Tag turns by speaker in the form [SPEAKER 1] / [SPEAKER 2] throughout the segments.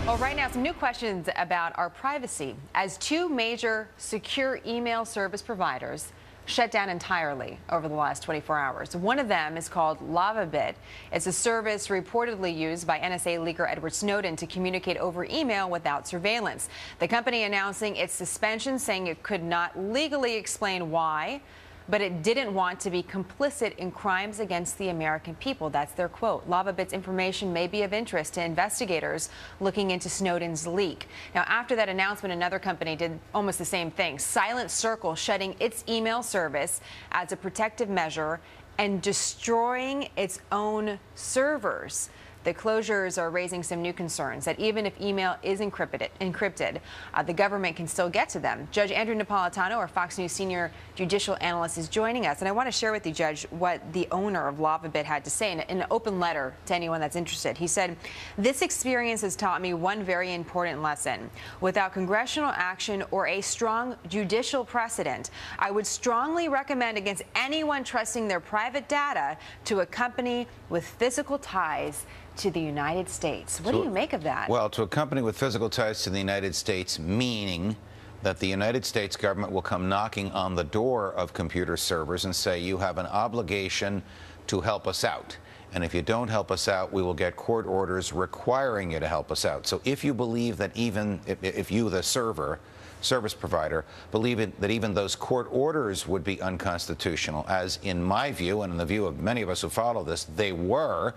[SPEAKER 1] Well, right now, some new questions about our privacy as two major secure email service providers shut down entirely over the last 24 hours. One of them is called LavaBit. It's a service reportedly used by NSA leaker Edward Snowden to communicate over email without surveillance. The company announcing its suspension, saying it could not legally explain why, but it didn't want to be complicit in crimes against the American people. That's their quote. LavaBit's information may be of interest to investigators looking into Snowden's leak. Now, after that announcement, another company did almost the same thing. Silent Circle shutting its email service as a protective measure and destroying its own servers. The closures are raising some new concerns that even if email is encrypted, the government can still get to them. Judge Andrew Napolitano, our Fox News senior judicial analyst, is joining us. And I want to share with you, Judge, what the owner of LavaBit had to say in an open letter to anyone that's interested. He said, "This experience has taught me one very important lesson. Without congressional action or a strong judicial precedent, I would strongly recommend against anyone trusting their private data to a company with physical ties to the United States." What do you make of that?
[SPEAKER 2] Well, to a company with physical ties to the United States, meaning that the United States government will come knocking on the door of computer servers and say, you have an obligation to help us out. And if you don't help us out, we will get court orders requiring you to help us out. So if you believe that even if you, the service provider, believe that even those court orders would be unconstitutional, as in my view and in the view of many of us who follow this, they were,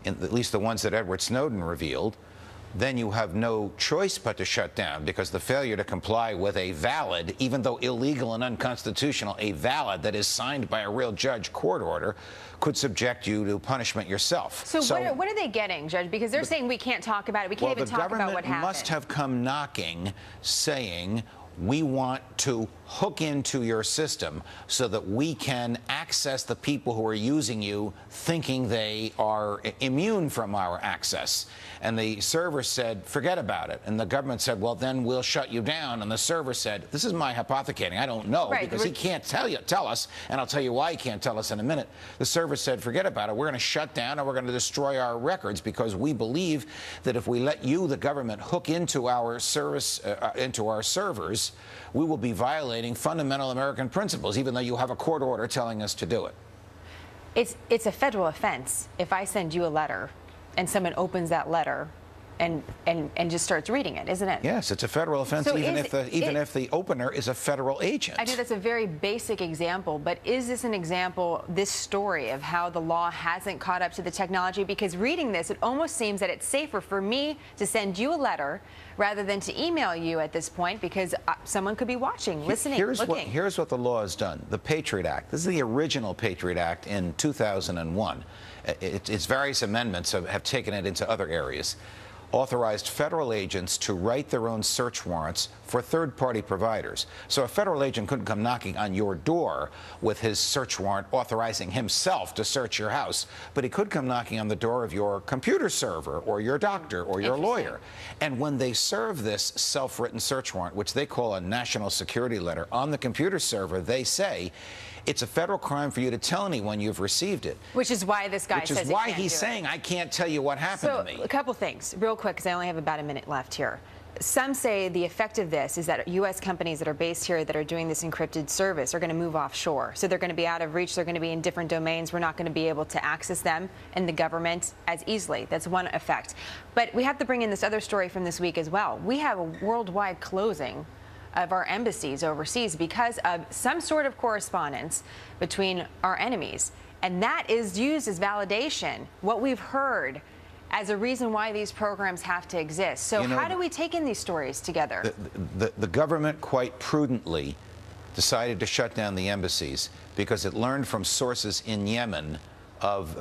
[SPEAKER 2] at least the ones that Edward Snowden revealed, then you have no choice but to shut down, because the failure to comply with a valid, even though illegal and unconstitutional, a valid that is signed by a real judge court order could subject you to punishment yourself.
[SPEAKER 1] So what are they getting, Judge? Because they're saying we can't talk about it. We can't even talk about what happened.
[SPEAKER 2] The government must have come knocking saying, we want to hook into your system so that we can access the people who are using you thinking they are immune from our access. And the server said, forget about it. And the government said, well, then we'll shut you down. And the server said, this is my hypothecating. I don't know, because he can't tell us, and I'll tell you why he can't tell us in a minute. The server said, forget about it. We're going to shut down and we're going to destroy our records, because we believe that if we let you, the government, hook into our service, into our servers, we will be violating fundamental American principles, even though you have a court order telling us to do it.
[SPEAKER 1] It's a federal offense if I send you a letter and someone opens that letter and just starts reading it, isn't it?
[SPEAKER 2] Yes, it's a federal offense, so even if the opener is a federal agent.
[SPEAKER 1] I know that's a very basic example, but is this an example, this story, of how the law hasn't caught up to the technology? Because reading this, it almost seems that it's safer for me to send you a letter rather than to email you at this point, because someone could be watching, listening, looking.
[SPEAKER 2] Here's what the law has done. The Patriot Act. This is the original Patriot Act in 2001. Its various amendments have taken it into other areas. Authorized federal agents to write their own search warrants for third-party providers. So a federal agent couldn't come knocking on your door with his search warrant authorizing himself to search your house, but he could come knocking on the door of your computer server or your doctor or your lawyer. And when they serve this self-written search warrant, which they call a national security letter, on the computer server, they say, it's a federal crime for you to tell anyone you've received it.
[SPEAKER 1] Which is why this guy says he can't do it.
[SPEAKER 2] Which is why he's saying, I can't tell you what happened to me.
[SPEAKER 1] So, a couple things, real quick, because I only have about a minute left here. Some say the effect of this is that U.S. companies that are based here that are doing this encrypted service are going to move offshore. So they're going to be out of reach. They're going to be in different domains. We're not going to be able to access them and the government as easily. That's one effect. But we have to bring in this other story from this week as well. We have a worldwide closing of our embassies overseas because of some sort of correspondence between our enemies. And that is used as validation, what we've heard, as a reason why these programs have to exist. So how do we take in these stories together?
[SPEAKER 2] The government quite prudently decided to shut down the embassies because it learned from sources in Yemen of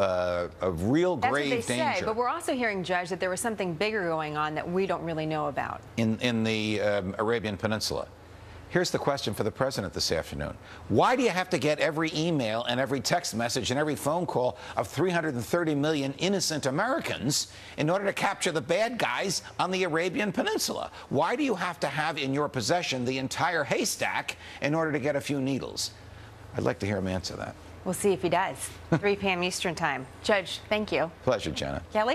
[SPEAKER 2] real grave danger. That's what they say,
[SPEAKER 1] but we're also hearing, Judge, that there was something bigger going on that we don't really know about.
[SPEAKER 2] In the Arabian Peninsula. Here's the question for the president this afternoon. Why do you have to get every email and every text message and every phone call of 330 million innocent Americans in order to capture the bad guys on the Arabian Peninsula? Why do you have to have in your possession the entire haystack in order to get a few needles? I'd like to hear him answer that.
[SPEAKER 1] We'll see if he does. 3 p.m. Eastern Time. Judge, thank you.
[SPEAKER 2] Pleasure, Jenna.
[SPEAKER 1] Kelly?